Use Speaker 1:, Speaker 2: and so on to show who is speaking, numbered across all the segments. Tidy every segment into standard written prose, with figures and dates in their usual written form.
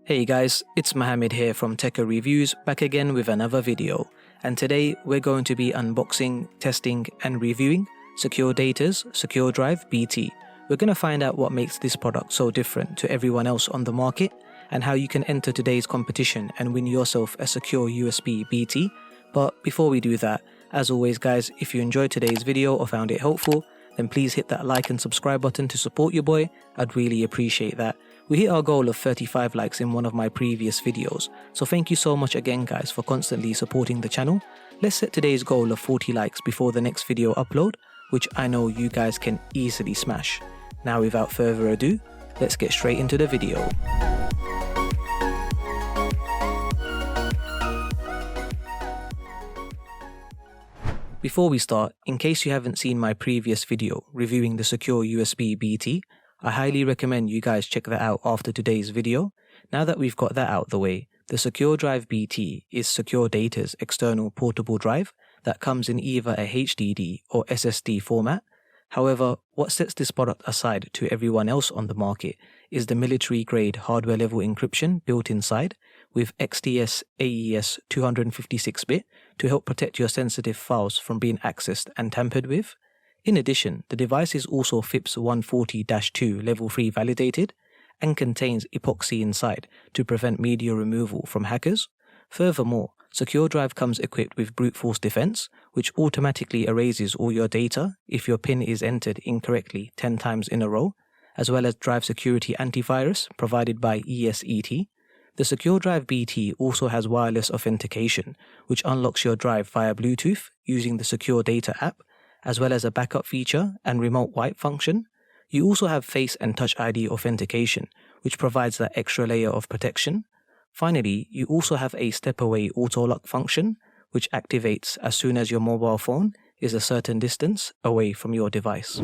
Speaker 1: Hey guys, it's Mohammed here from Tekker Reviews, back again with another video. And today we're going to be unboxing, testing and reviewing SecureData's SecureDrive BT. We're going to find out what makes this product so different to everyone else on the market and how you can enter today's competition and win yourself a secure USB BT. But before we do that, as always guys, if you enjoyed today's video or found it helpful, then please hit that like and subscribe button to support your boy. I'd really appreciate that. We hit our goal of 35 likes in one of my previous videos, so thank you so much again guys for constantly supporting the channel. Let's set today's goal of 40 likes before the next video upload, which I know you guys can easily smash. Now without further ado, let's get straight into the video. Before we start, in case you haven't seen my previous video reviewing the Secure USB BT, I highly recommend you guys check that out after today's video. Now that we've got that out the way, the SecureDrive BT is SecureData's external portable drive that comes in either a HDD or SSD format. However, what sets this product aside to everyone else on the market is the military-grade hardware-level encryption built inside with XTS AES 256-bit to help protect your sensitive files from being accessed and tampered with. In addition, the device is also FIPS 140-2 Level 3 validated and contains epoxy inside to prevent media removal from hackers. Furthermore, SecureDrive comes equipped with brute force defense, which automatically erases all your data if your PIN is entered incorrectly 10 times in a row, as well as drive security antivirus provided by ESET. The SecureDrive BT also has wireless authentication, which unlocks your drive via Bluetooth using the SecureData app, as well as a backup feature and remote wipe function. You also have Face and Touch ID authentication, which provides that extra layer of protection. Finally, you also have a step-away auto-lock function, which activates as soon as your mobile phone is a certain distance away from your device.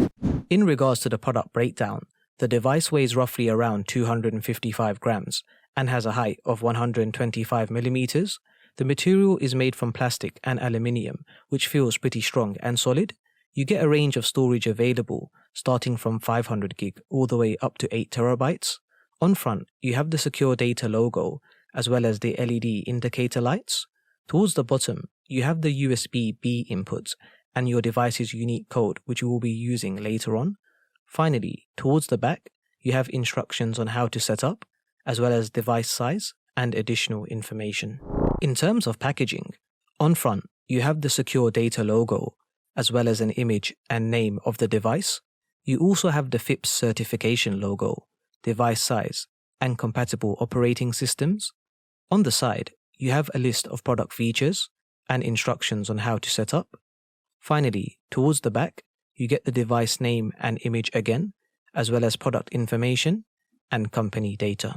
Speaker 1: In regards to the product breakdown, the device weighs roughly around 255 grams and has a height of 125 millimeters. The material is made from plastic and aluminium, which feels pretty strong and solid. You get a range of storage available, starting from 500 gig all the way up to 8 terabytes. On front, you have the SecureData logo, as well as the LED indicator lights. Towards the bottom, you have the USB-B inputs and your device's unique code, which you will be using later on. Finally, towards the back, you have instructions on how to set up, as well as device size and additional information. In terms of packaging, on front, you have the SecureData logo, as well as an image and name of the device. You also have the FIPS certification logo, device size, and compatible operating systems. On the side, you have a list of product features and instructions on how to set up. Finally, towards the back, you get the device name and image again, as well as product information and company data.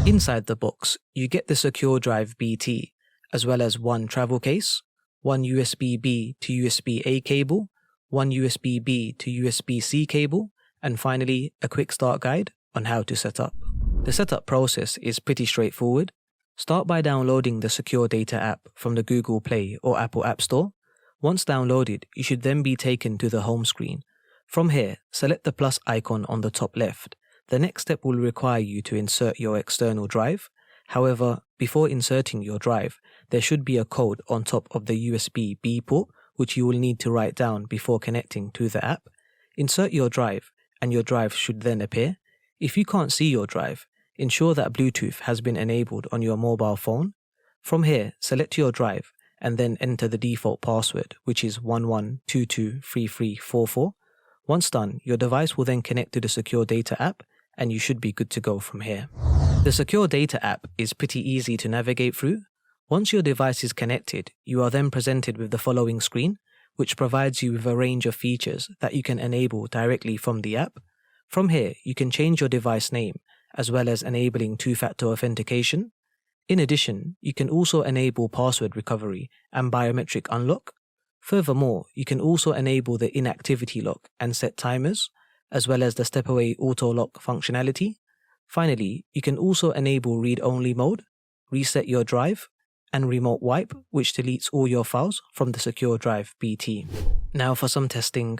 Speaker 1: Inside the box, you get the SecureDrive BT, as well as one travel case, one USB-B to USB-A cable, one USB-B to USB-C cable, and finally a quick start guide on how to set up. The setup process is pretty straightforward. Start by downloading the SecureData app from the Google Play or Apple App Store. Once downloaded, you should then be taken to the home screen. From here, select the plus icon on the top left. The next step will require you to insert your external drive. However, before inserting your drive, there should be a code on top of the USB-B port, which you will need to write down before connecting to the app. Insert your drive, and your drive should then appear. If you can't see your drive, ensure that Bluetooth has been enabled on your mobile phone. From here, select your drive, and then enter the default password, which is 11223344. Once done, your device will then connect to the SecureData app, and you should be good to go from here. The SecureData app is pretty easy to navigate through. Once your device is connected, you are then presented with the following screen, which provides you with a range of features that you can enable directly from the app. From here, you can change your device name, as well as enabling two-factor authentication. In addition, you can also enable password recovery and biometric unlock. Furthermore, you can also enable the inactivity lock and set timers, as well as the step-away auto-lock functionality. Finally, you can also enable read-only mode, reset your drive, and remote wipe, which deletes all your files from the SecureDrive BT. Now for some testing.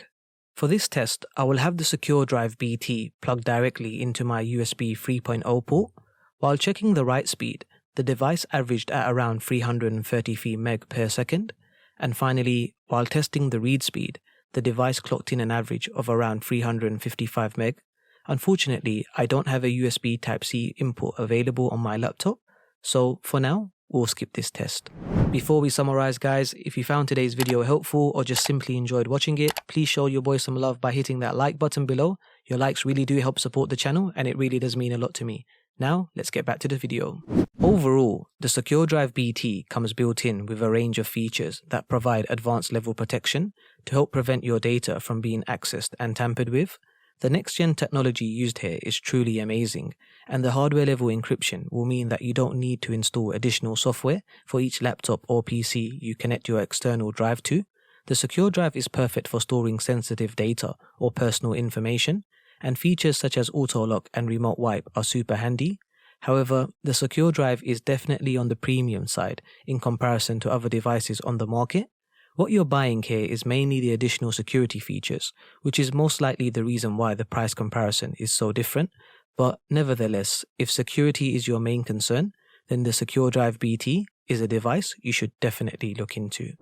Speaker 1: For this test, I will have the SecureDrive BT plugged directly into my USB 3.0 port. While checking the write speed, the device averaged at around 333 meg per second, and finally, while testing the read speed, the device clocked in an average of around 355 meg. Unfortunately, I don't have a USB Type-C input available on my laptop, so for now, we'll skip this test. Before we summarize guys, if you found today's video helpful or just simply enjoyed watching it, please show your boy some love by hitting that like button below. Your likes really do help support the channel and it really does mean a lot to me. Now, let's get back to the video. Overall, the SecureDrive BT comes built in with a range of features that provide advanced level protection to help prevent your data from being accessed and tampered with. The next-gen technology used here is truly amazing, and the hardware-level encryption will mean that you don't need to install additional software for each laptop or PC you connect your external drive to. The SecureDrive is perfect for storing sensitive data or personal information, and features such as auto-lock and remote wipe are super handy. However, the SecureDrive is definitely on the premium side in comparison to other devices on the market. What you're buying here is mainly the additional security features, which is most likely the reason why the price comparison is so different. But nevertheless, if security is your main concern, then the SecureDrive BT is a device you should definitely look into.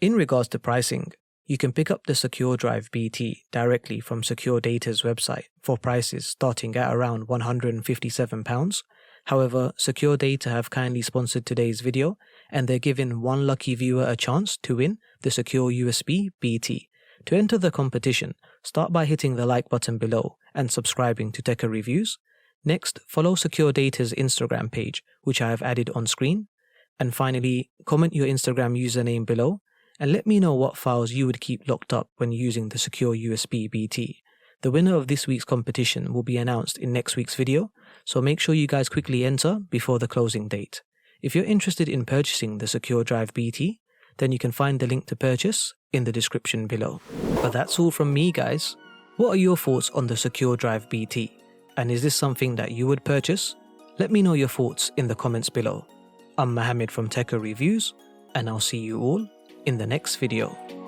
Speaker 1: In regards to pricing, you can pick up the SecureDrive BT directly from SecureData's website for prices starting at around £157. However, SecureData have kindly sponsored today's video and they're giving one lucky viewer a chance to win the Secure USB BT. To enter the competition, start by hitting the like button below and subscribing to Tekker Reviews. Next, follow SecureData's Instagram page, which I have added on screen. And finally, comment your Instagram username below and let me know what files you would keep locked up when using the Secure USB BT. The winner of this week's competition will be announced in next week's video, so make sure you guys quickly enter before the closing date. If you're interested in purchasing the SecureDrive BT, then you can find the link to purchase in the description below. But that's all from me guys. What are your thoughts on the SecureDrive BT? And is this something that you would purchase? Let me know your thoughts in the comments below. I'm Mohammed from Tekker Reviews, and I'll see you all in the next video.